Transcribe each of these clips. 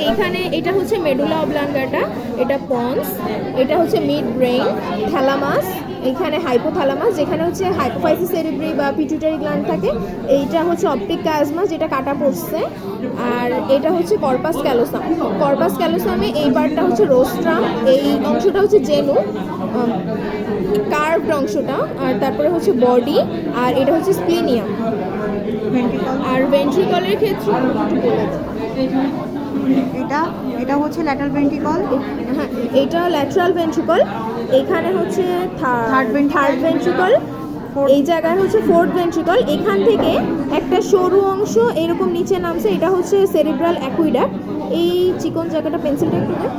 এইখানে এটা হচ্ছে মেডুলা অবলাঙ্গাটা, এটা পন্স, এটা হচ্ছে মিড ব্রেইন, থ্যালামাস, এখানে হাইপোথ্যালামাস যেখানে হচ্ছে হাইপোফাইসিস সেরিব্রি বা পিটুইটারি গ্ল্যান্ড থাকে, এইটা হচ্ছে অপটিক কাজমা যেটা কাটা পড়ছে, আর এটা হচ্ছে কর্পাস ক্যালোসাম। কর্পাস ক্যালোসামে এই পার্টটা হচ্ছে রোস্ট্রাম, এই অংশটা হচ্ছে জেনু কার্ভড অংশটা, আর তারপরে হচ্ছে বডি, আর এটা হচ্ছে স্প্লিনিয়াম। আর ভেন্ট্রিকলের ক্ষেত্রে একটু বলে দাও। এটা হচ্ছে ল্যাটারাল ভেন্ট্রিকল। হ্যাঁ, এটা ল্যাটারাল ভেন্ট্রিকল, এখানে হচ্ছে থার্ড ভেন্ট্রিকল, এই জায়গায় হচ্ছে ফোর্থ ভেন্ট্রিকল। এখান থেকে একটা সরু অংশ এরকম নিচে নামছে, এটা হচ্ছে সেরিব্রাল অ্যাকুইডাক্ট। এই চিকন জায়গাটা পেন্সিলটা একটু দেখ,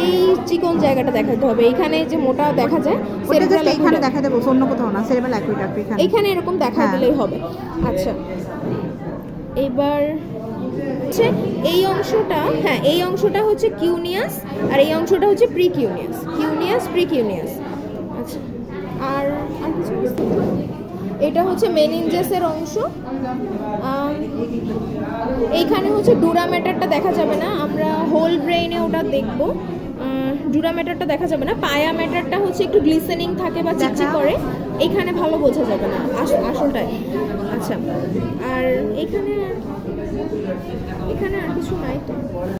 এই চিকন জায়গাটা দেখাতে হবে, এইখানে যে মোটা দেখা যায় সেরিব্রাল এখানে দেখা দেবো, অন্য কোথাও না। সেরিব্রাল অ্যাকুইডাক্ট এখানে এরকম দেখা দিলেই হবে। আচ্ছা, এবার এই অংশটা, হ্যাঁ এই অংশটা হচ্ছে কিউনিয়াস, আর এই অংশটা হচ্ছে প্রিকিউনিয়াস, কিউনিয়াস প্রিকিউনিয়াস। আচ্ছা, আর কিছু এটা হচ্ছে মেনিনজাসের অংশ। এইখানে হচ্ছে ডুরা ম্যাটারটা দেখা যাবে না, আমরা হোল ব্রেইনে ওটা দেখবো। ডুরা ম্যাটারটা দেখা যাবে না, পায়া ম্যাটারটা হচ্ছে একটু গ্লিসেনিং থাকে বা চিকচিক করে, এখানে ভালো বোঝা যাবে না আসলটাই। আচ্ছা, আর এখানে আর কিছু নাই তো।